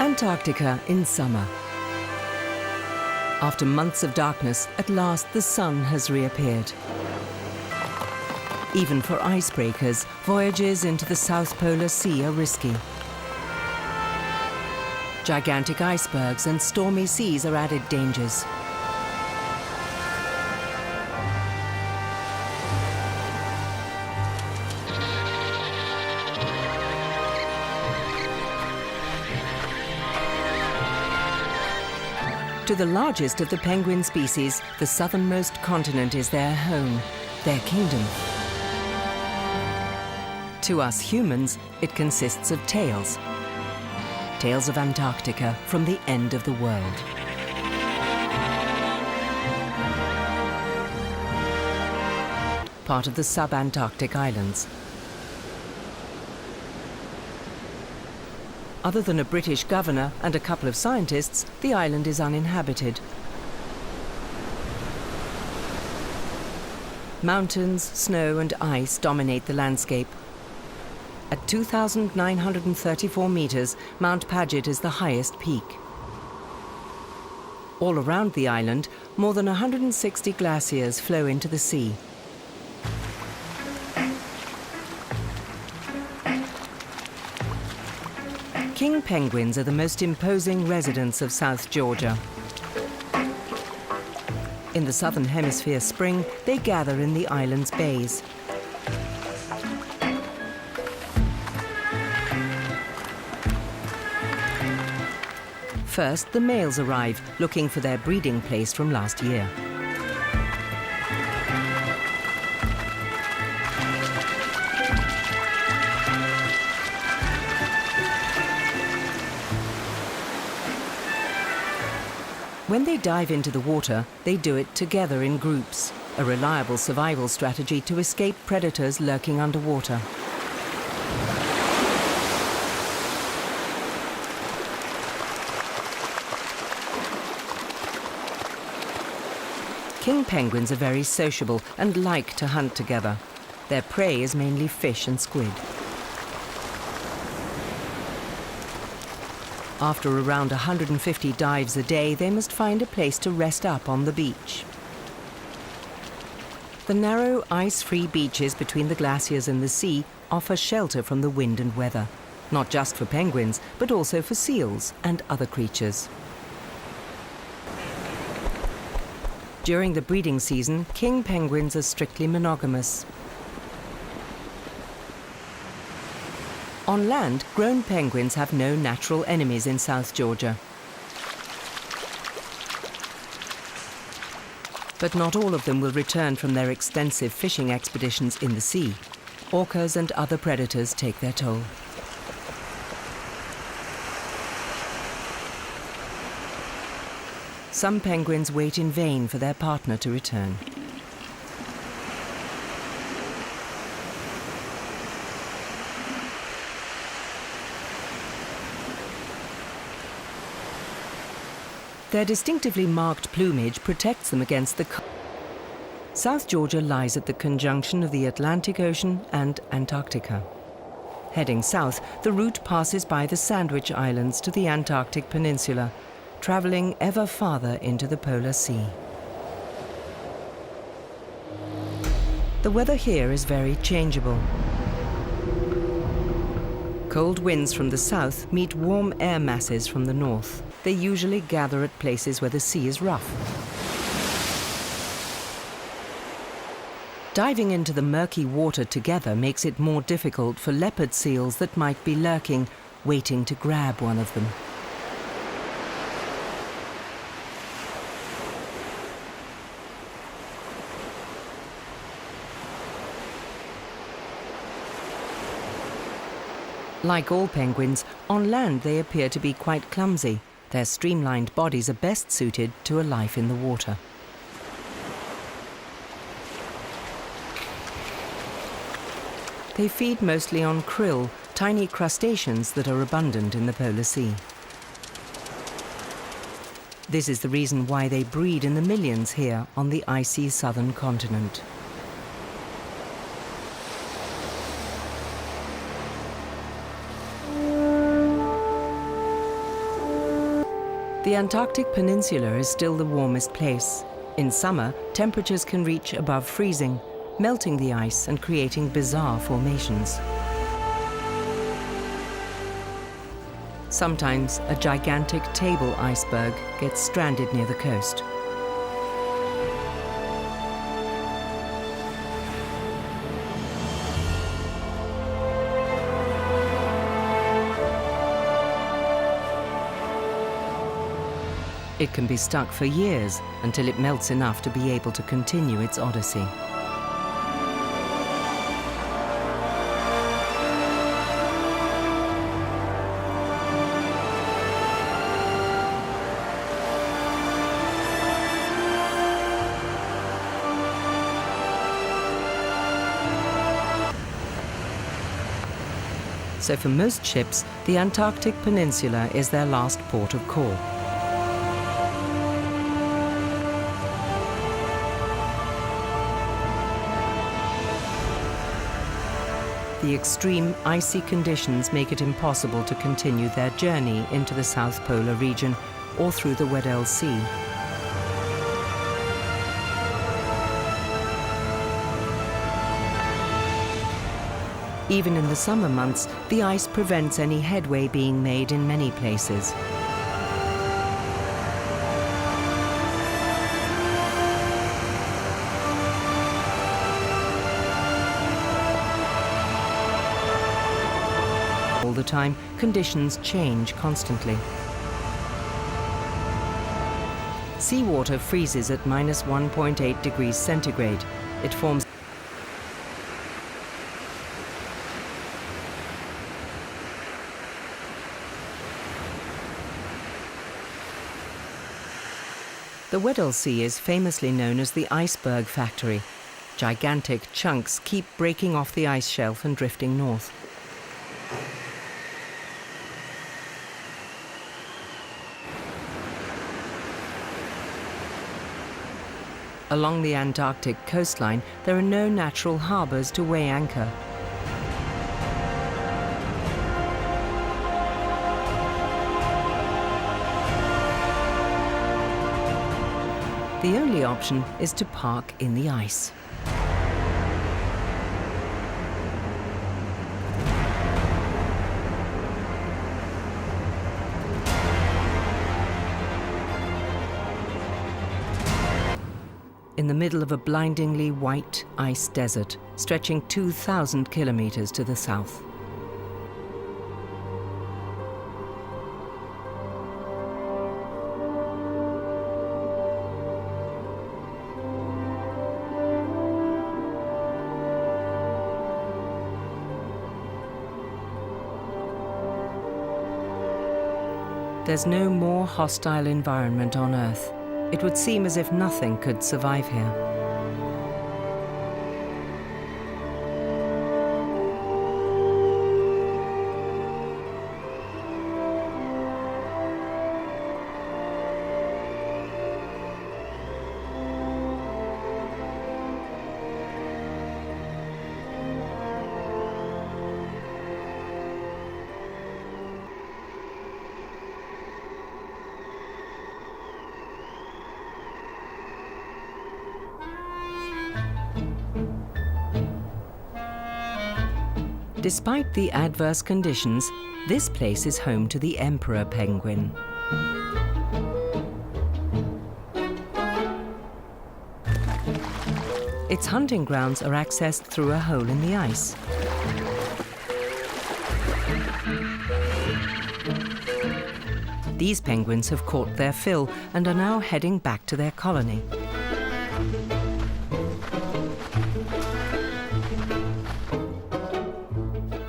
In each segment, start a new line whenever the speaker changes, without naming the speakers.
Antarctica in summer. After months of darkness, at last the sun has reappeared. Even for icebreakers, voyages into the South Polar Sea are risky. Gigantic icebergs and stormy seas are added dangers. To the largest of the penguin species, the southernmost continent is their home, their kingdom. To us humans, it consists of tales. Tales of Antarctica from the end of the world. Part of the sub-Antarctic islands. Other than a British governor and a couple of scientists, the island is uninhabited. Mountains, snow and ice dominate the landscape. At 2,934 meters, Mount Paget is the highest peak. All around the island, more than 160 glaciers flow into the sea. King penguins are the most imposing residents of South Georgia. In the southern hemisphere spring, they gather in the island's bays. First, the males arrive, looking for their breeding place from last year. When they dive into the water, they do it together in groups, a reliable survival strategy to escape predators lurking underwater. King penguins are very sociable and like to hunt together. Their prey is mainly fish and squid. After around 150 dives a day, they must find a place to rest up on the beach. The narrow, ice-free beaches between the glaciers and the sea offer shelter from the wind and weather, not just for penguins, but also for seals and other creatures. During the breeding season, king penguins are strictly monogamous. On land, grown penguins have no natural enemies in South Georgia. But not all of them will return from their extensive fishing expeditions in the sea. Orcas and other predators take their toll. Some penguins wait in vain for their partner to return. Their distinctively marked plumage protects them against the cold. South Georgia lies at the conjunction of the Atlantic Ocean and Antarctica. Heading south, the route passes by the Sandwich Islands to the Antarctic Peninsula, traveling ever farther into the Polar Sea. The weather here is very changeable. Cold winds from the south meet warm air masses from the north. They usually gather at places where the sea is rough. Diving into the murky water together makes it more difficult for leopard seals that might be lurking, waiting to grab one of them. Like all penguins, on land they appear to be quite clumsy. Their streamlined bodies are best suited to a life in the water. They feed mostly on krill, tiny crustaceans that are abundant in the Polar Sea. This is the reason why they breed in the millions here on the icy southern continent. The Antarctic Peninsula is still the warmest place. In summer, temperatures can reach above freezing, melting the ice and creating bizarre formations. Sometimes a gigantic table iceberg gets stranded near the coast. It can be stuck for years until it melts enough to be able to continue its odyssey. So for most ships, the Antarctic Peninsula is their last port of call. The extreme icy conditions make it impossible to continue their journey into the South Polar region or through the Weddell Sea. Even in the summer months, the ice prevents any headway being made in many places. All the time, conditions change constantly. Seawater freezes at minus 1.8 degrees centigrade. It forms The Weddell Sea is famously known as the iceberg factory. Gigantic chunks keep breaking off the ice shelf and drifting north. Along the Antarctic coastline, there are no natural harbors to weigh anchor. The only option is to park in the ice. In the middle of a blindingly white ice desert, stretching 2,000 kilometers to the south. There's no more hostile environment on Earth. It would seem as if nothing could survive here. Despite the adverse conditions, this place is home to the emperor penguin. Its hunting grounds are accessed through a hole in the ice. These penguins have caught their fill and are now heading back to their colony.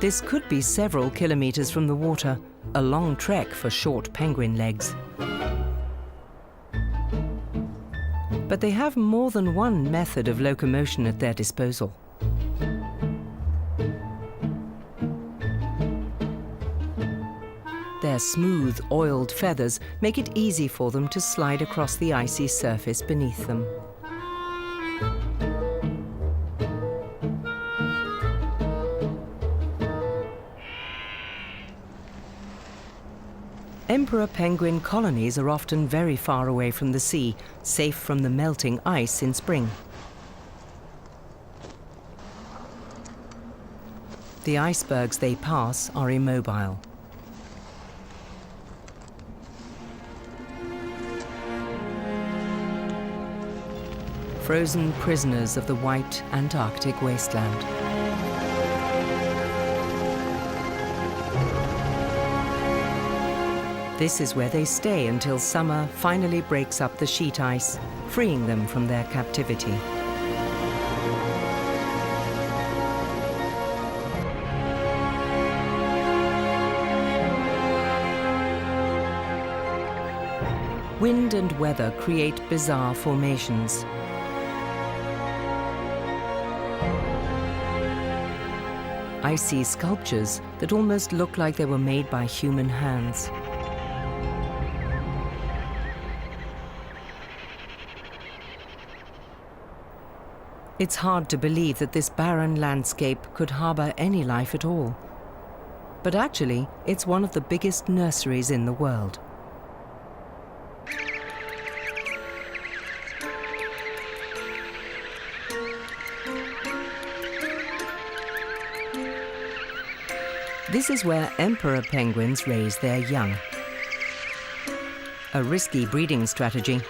This could be several kilometers from the water, a long trek for short penguin legs. But they have more than one method of locomotion at their disposal. Their smooth, oiled feathers make it easy for them to slide across the icy surface beneath them. Emperor penguin colonies are often very far away from the sea, safe from the melting ice in spring. The icebergs they pass are immobile. Frozen prisoners of the white Antarctic wasteland. This is where they stay until summer finally breaks up the sheet ice, freeing them from their captivity. Wind and weather create bizarre formations. Icy sculptures that almost look like they were made by human hands. It's hard to believe that this barren landscape could harbor any life at all. But actually, it's one of the biggest nurseries in the world. This is where emperor penguins raise their young. A risky breeding strategy,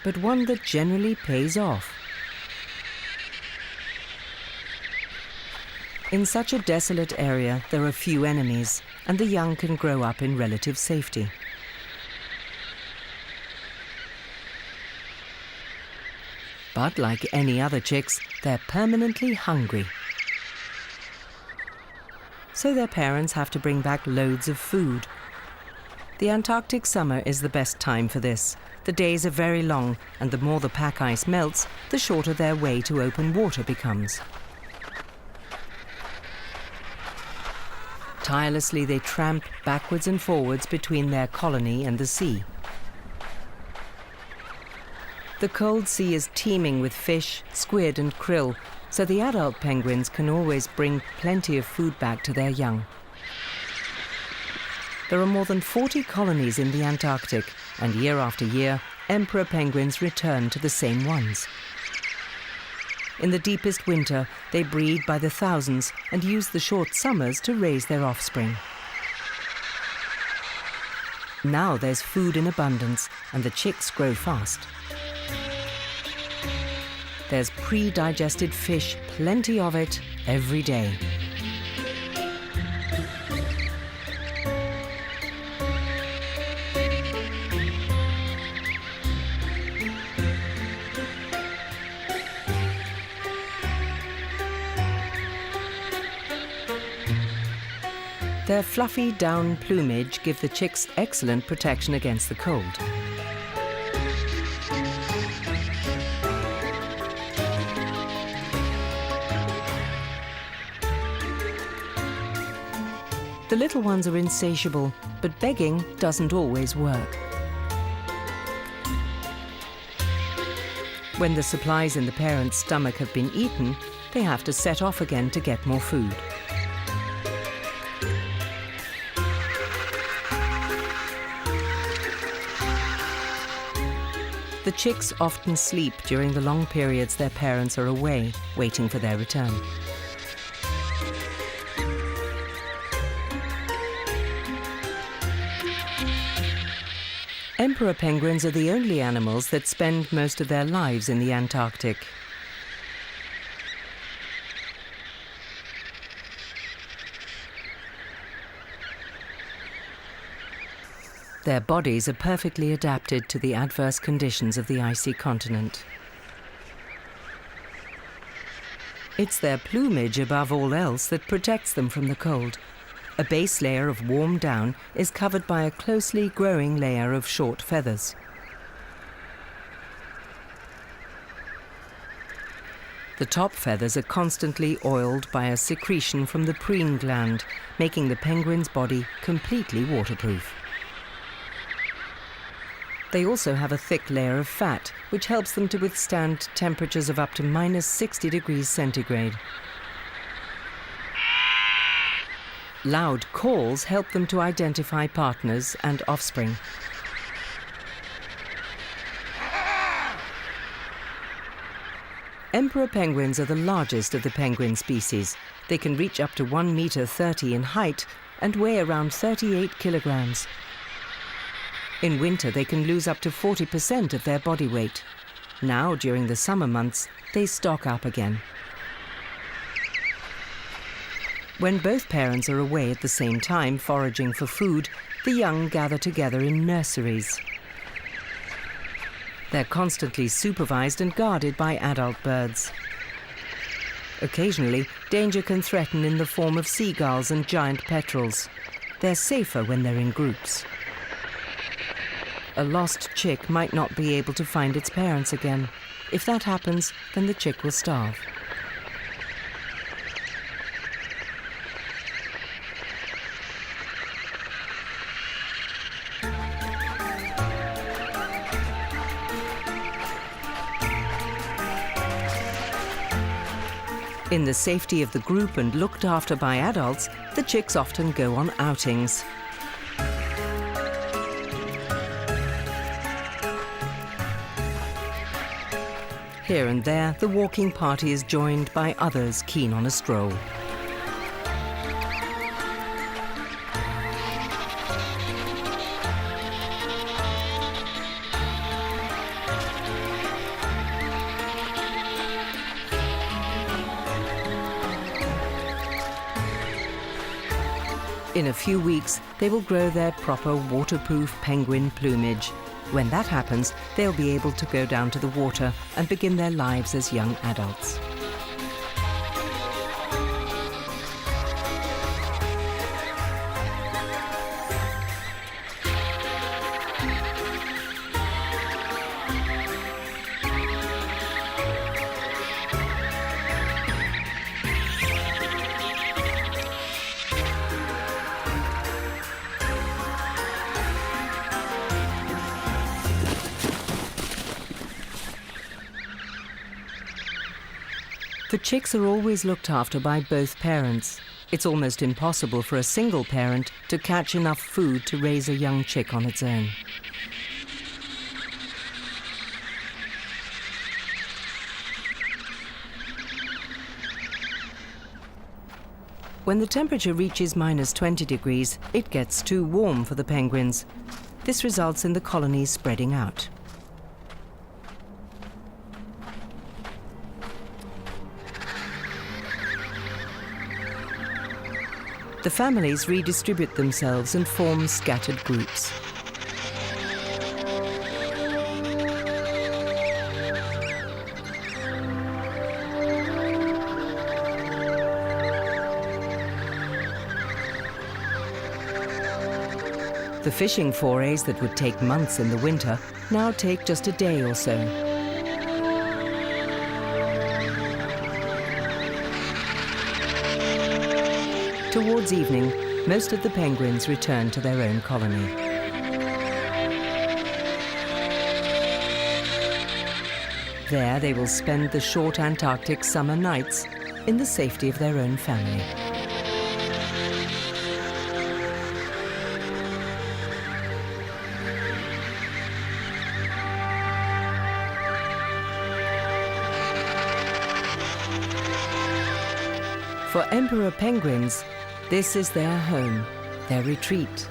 but one that generally pays off. In such a desolate area, there are few enemies, and the young can grow up in relative safety. But like any other chicks, they're permanently hungry. So their parents have to bring back loads of food. The Antarctic summer is the best time for this. The days are very long, and the more the pack ice melts, the shorter their way to open water becomes. Tirelessly they tramp backwards and forwards between their colony and the sea. The cold sea is teeming with fish, squid and krill, so the adult penguins can always bring plenty of food back to their young. There are more than 40 colonies in the Antarctic, and year after year, emperor penguins return to the same ones. In the deepest winter, they breed by the thousands and use the short summers to raise their offspring. Now there's food in abundance, and the chicks grow fast. There's pre-digested fish, plenty of it, every day. Their fluffy down plumage give the chicks excellent protection against the cold. The little ones are insatiable, but begging doesn't always work. When the supplies in the parent's stomach have been eaten, they have to set off again to get more food. The chicks often sleep during the long periods their parents are away, waiting for their return. Emperor penguins are the only animals that spend most of their lives in the Antarctic. Their bodies are perfectly adapted to the adverse conditions of the icy continent. It's their plumage above all else that protects them from the cold. A base layer of warm down is covered by a closely growing layer of short feathers. The top feathers are constantly oiled by a secretion from the preen gland, making the penguin's body completely waterproof. They also have a thick layer of fat, which helps them to withstand temperatures of up to -60 degrees centigrade. Loud calls help them to identify partners and offspring. Emperor penguins are the largest of the penguin species. They can reach up to 1.30 meters in height and weigh around 38 kilograms. In winter, they can lose up to 40% of their body weight. Now, during the summer months, they stock up again. When both parents are away at the same time foraging for food, the young gather together in nurseries. They're constantly supervised and guarded by adult birds. Occasionally, danger can threaten in the form of seagulls and giant petrels. They're safer when they're in groups. A lost chick might not be able to find its parents again. If that happens, then the chick will starve. In the safety of the group and looked after by adults, the chicks often go on outings. Here and there, the walking party is joined by others keen on a stroll. In a few weeks, they will grow their proper waterproof penguin plumage. When that happens, they'll be able to go down to the water and begin their lives as young adults. The chicks are always looked after by both parents. It's almost impossible for a single parent to catch enough food to raise a young chick on its own. When the temperature reaches -20 degrees, it gets too warm for the penguins. This results in the colonies spreading out. The families redistribute themselves and form scattered groups. The fishing forays that would take months in the winter now take just a day or so. Towards evening, most of the penguins return to their own colony. There they will spend the short Antarctic summer nights in the safety of their own family. For emperor penguins, this is their home, their retreat.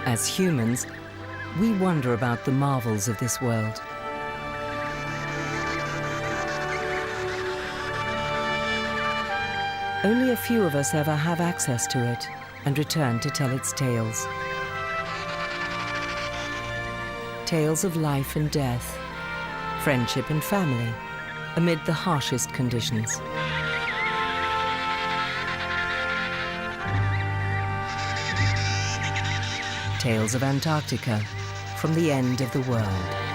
As humans, we wonder about the marvels of this world. Only a few of us ever have access to it and return to tell its tales. Tales of life and death, friendship and family, amid the harshest conditions. Tales of Antarctica, from the end of the world.